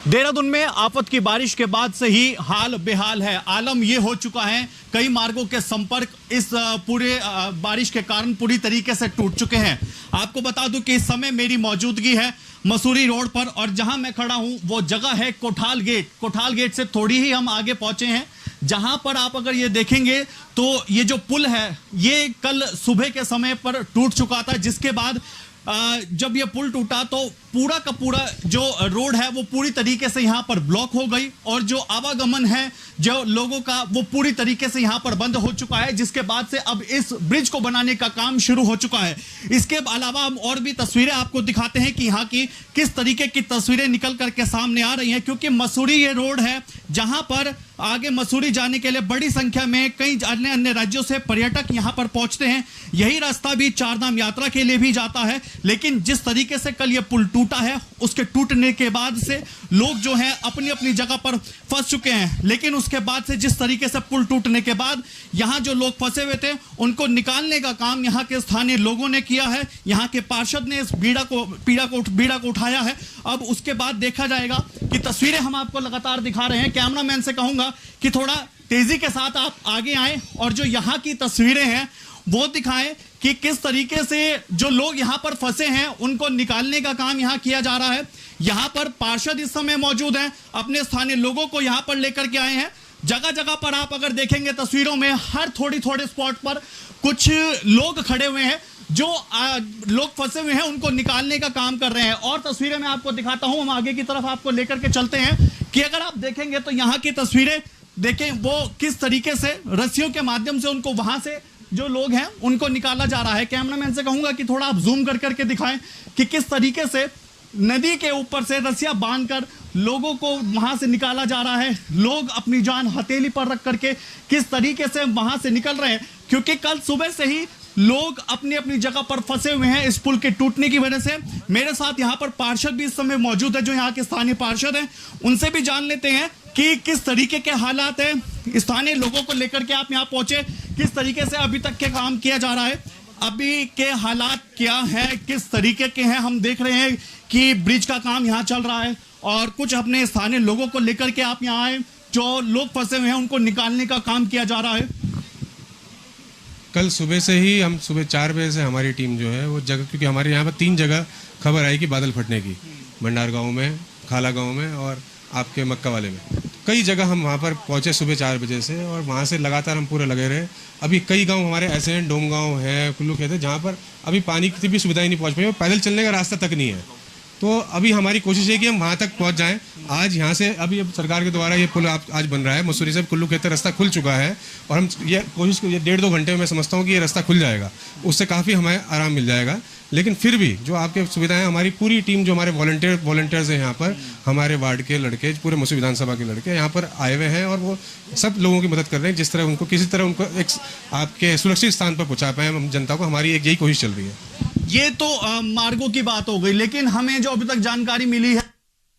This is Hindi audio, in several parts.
देहरादून में आफत की बारिश के बाद से ही हाल बेहाल है। आलम यह हो चुका है, कई मार्गों के संपर्क इस पूरे बारिश के कारण पूरी तरीके से टूट चुके हैं। आपको बता दूं कि इस समय मेरी मौजूदगी है मसूरी रोड पर और जहां मैं खड़ा हूं वो जगह है कोठाल गेट। कोठाल गेट से थोड़ी ही हम आगे पहुंचे हैं, जहां पर आप अगर ये देखेंगे तो ये जो पुल है ये कल सुबह के समय पर टूट चुका था, जिसके बाद जब ये पुल टूटा तो पूरा का पूरा जो रोड है वो पूरी तरीके से यहाँ पर ब्लॉक हो गई और जो आवागमन है जो लोगों का वो पूरी तरीके से यहाँ पर बंद हो चुका है, जिसके बाद से अब इस ब्रिज को बनाने का काम शुरू हो चुका है। इसके अलावा हम और भी तस्वीरें आपको दिखाते हैं कि यहाँ की किस तरीके की तस्वीरें निकल करके सामने आ रही हैं, क्योंकि मसूरी ये रोड है जहां पर आगे मसूरी जाने के लिए बड़ी संख्या में कई अन्य राज्यों से पर्यटक यहां पर पहुंचते हैं। यही रास्ता भी चारधाम यात्रा के लिए भी जाता है, लेकिन जिस तरीके से कल ये पुल टूटा है उसके टूटने के बाद से लोग जो हैं अपनी अपनी जगह पर फंस चुके हैं। लेकिन उसके बाद से जिस तरीके से पुल टूटने के बाद यहां जो लोग फंसे हुए थे उनको निकालने का काम यहां के स्थानीय लोगों ने किया है। यहां के पार्षद ने इस बीड़ा को उठाया है। अब उसके बाद देखा जाएगा कि तस्वीरें हम आपको लगातार दिखा रहे हैं। कैमरामैन से कहूंगा कि थोड़ा तेजी के साथ आप आगे आए और जो यहाँ की तस्वीरें हैं वो दिखाएं कि किस तरीके से जो लोग यहाँ पर फंसे हैं उनको निकालने का काम यहाँ किया जा रहा है। यहाँ पर पार्षद इस समय मौजूद हैं, अपने स्थानीय लोगों को यहाँ पर लेकर के आए हैं। जगह जगह पर आप अगर देखेंगे तस्वीरों में हर थोड़े स्पॉट पर कुछ लोग खड़े हुए हैं, जो लोग फंसे हुए हैं उनको निकालने का काम कर रहे हैं। और तस्वीरें मैं आपको दिखाता हूं, हम आगे की तरफ आपको लेकर के चलते हैं कि अगर आप देखेंगे तो यहाँ की तस्वीरें देखें वो किस तरीके से रस्सियों के माध्यम से उनको वहां से जो लोग हैं उनको निकाला जा रहा है। कैमरामैन से कहूंगा कि थोड़ा आप जूम कर करके दिखाएं कि किस तरीके से नदी के ऊपर से रस्सियां बांधकर लोगों को वहां से निकाला जा रहा है। लोग अपनी जान हथेली पर रख करके किस तरीके से वहां से निकल रहे हैं, क्योंकि कल सुबह से ही लोग अपनी अपनी जगह पर फंसे हुए हैं इस पुल के टूटने की वजह से। मेरे साथ यहाँ पर पार्षद भी इस समय मौजूद है, जो यहाँ के स्थानीय पार्षद हैं, उनसे भी जान लेते हैं कि किस तरीके के हालात हैं। स्थानीय लोगों को लेकर के आप यहाँ पहुंचे, किस तरीके से अभी तक के काम किया जा रहा है, अभी के हालात क्या हैं, किस तरीके के हैं। हम देख रहे हैं कि ब्रिज का काम यहाँ चल रहा है और कुछ अपने स्थानीय लोगों को लेकर के आप यहाँ आए, जो लोग फंसे हुए हैं उनको निकालने का काम किया जा रहा है। कल सुबह से ही हम सुबह 4 बजे से हमारी टीम जो है वो जगह, क्योंकि हमारे यहाँ पर 3 जगह खबर आई कि बादल फटने की, भंडार गांव में, खाला गांव में और आपके मक्का वाले में। कई जगह हम वहाँ पर पहुँचे सुबह 4 बजे से और वहाँ से लगातार हम पूरे लगे रहे। अभी कई गांव हमारे ऐसे हैं, डोम गाँव है, कुल्लू खेत है, जहाँ पर अभी पानी की भी सुविधाएं नहीं पहुँच पाई और पैदल चलने का रास्ता तक नहीं है। तो अभी हमारी कोशिश है कि हम वहाँ तक पहुँच जाएं। आज यहाँ से अभी अब सरकार के द्वारा ये पुल आज बन रहा है, मसूरी से कुल्लू खेत रास्ता खुल चुका है और हम ये कोशिश 1.5-2 घंटे में मैं समझता हूँ कि ये रास्ता खुल जाएगा, उससे काफ़ी हमें आराम मिल जाएगा। लेकिन फिर भी जो आपके सुविधाएं, हमारी पूरी टीम जो हमारे वॉलंटियर्स हैं यहाँ पर, हमारे वार्ड के लड़के, पूरे मसूरी विधानसभा के लड़के यहाँ पर आए हुए हैं और वो सब लोगों की मदद कर रहे हैं, जिस तरह उनको किसी तरह उनको एक आपके सुरक्षित स्थान पर पहुँचा पाए हम जनता को। हमारी एक यही कोशिश चल रही है। ये तो मार्गों की बात हो गई, लेकिन हमें जो अभी तक जानकारी मिली है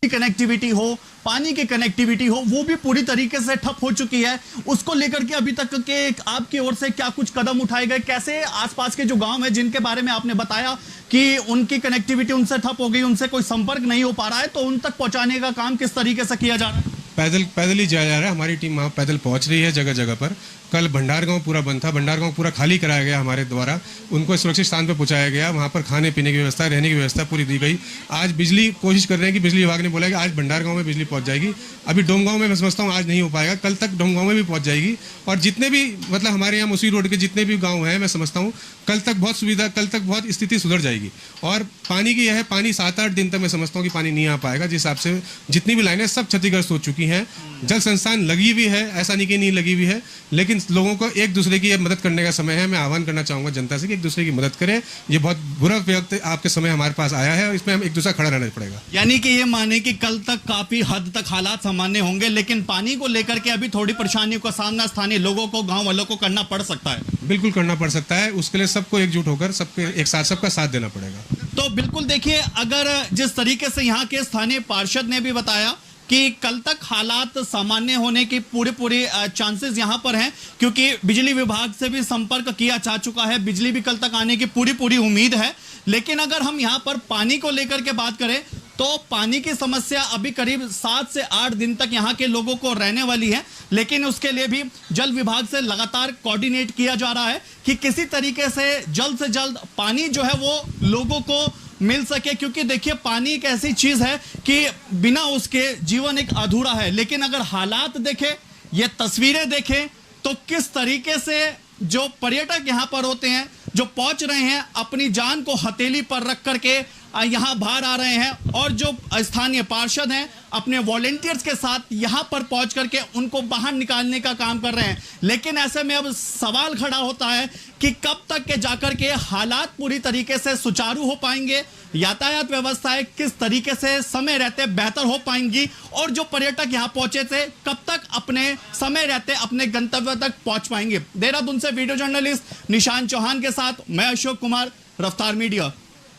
कनेक्टिविटी हो, पानी की कनेक्टिविटी हो, वो भी पूरी तरीके से ठप हो चुकी है। उसको लेकर के अभी तक के आपकी ओर से क्या कुछ कदम उठाए गए? कैसे आसपास के जो गांव हैं जिनके बारे में आपने बताया कि उनकी कनेक्टिविटी उनसे ठप हो गई, उनसे कोई संपर्क नहीं हो पा रहा है, तो उन तक पहुंचाने का काम किस तरीके से किया जा रहा है? पैदल ही जाया जा रहा है। हमारी टीम वहाँ पैदल पहुँच रही है जगह जगह पर। कल भंडार गांव पूरा बंद था, भंडार गांव पूरा खाली कराया गया हमारे द्वारा, उनको सुरक्षित स्थान पर पहुंचाया गया। वहाँ पर खाने पीने की व्यवस्था, रहने की व्यवस्था पूरी दी गई। आज बिजली कोशिश कर रहे हैं कि बिजली विभाग ने बोला कि आज भंडार गांव में बिजली पहुंच जाएगी। अभी डोम गांव में मैं समझता हूँ आज नहीं हो पाएगा, कल तक डोम गांव में भी पहुंच जाएगी। और जितने भी मतलब हमारे यहाँ मसूरी रोड के जितने भी गाँव हैं, मैं समझता हूँ कल तक बहुत स्थिति सुधर जाएगी। और पानी की यह है, पानी 7-8 दिन तक मैं समझता हूँ कि पानी नहीं आ पाएगा। जिस हिसाब से जितनी भी लाइनें सब क्षतिग्रस्त हो चुकी हैं। जल संस्थान लगी हुई है, ऐसा नहीं कि नहीं लगी हुई है, लेकिन लोगों को एक दूसरे की मदद करने का समय है। मैं आह्वान करना चाहूँगा जनता से कि एक दूसरे की मदद करें। ये बहुत बुरा वक्त आपके समय हमारे पास आया है और इसमें हम एक दूसरा खड़ा रहना पड़ेगा। यानी कि ये माने कि कल तक काफी हद तक हालात सामान्य होंगे, लेकिन पानी को लेकर के अभी थोड़ी परेशानियों का सामना स्थानीय लोगों को, गाँव वालों को करना पड़ सकता है। बिल्कुल करना पड़ सकता है। उसके लिए सबको एकजुट होकर सबके एक साथ सबका साथ देना पड़ेगा। तो बिल्कुल देखिए, अगर जिस तरीके से यहाँ के स्थानीय पार्षद ने भी बताया कि कल तक हालात सामान्य होने की पूरे चांसेस यहां पर हैं, क्योंकि बिजली विभाग से भी संपर्क किया जा चुका है, बिजली भी कल तक आने की पूरी उम्मीद है। लेकिन अगर हम यहां पर पानी को लेकर के बात करें तो पानी की समस्या अभी करीब 7 से 8 दिन तक यहाँ के लोगों को रहने वाली है, लेकिन उसके लिए भी जल विभाग से लगातार कोऑर्डिनेट किया जा रहा है कि किसी तरीके से जल्द पानी जो है वो लोगों को मिल सके, क्योंकि देखिए पानी एक ऐसी चीज है कि बिना उसके जीवन एक अधूरा है। लेकिन अगर हालात देखें, ये तस्वीरें देखें, तो किस तरीके से जो पर्यटक यहाँ पर होते हैं, जो पहुंच रहे हैं, अपनी जान को हथेली पर रख करके यहाँ बाहर आ रहे हैं, और जो स्थानीय पार्षद हैं अपने वॉलेंटियर्स के साथ यहाँ पर पहुंच करके उनको बाहर निकालने का काम कर रहे हैं। लेकिन ऐसे में अब सवाल खड़ा होता है कि कब तक के जाकर के हालात पूरी तरीके से सुचारू हो पाएंगे, यातायात व्यवस्थाएं किस तरीके से समय रहते बेहतर हो पाएंगी, और जो पर्यटक यहाँ पहुंचे थे कब तक अपने समय रहते अपने गंतव्य तक पहुंच पाएंगे। देहरादून से वीडियो जर्नलिस्ट निशांत चौहान के साथ मैं अशोक कुमार, रफ्तार मीडिया।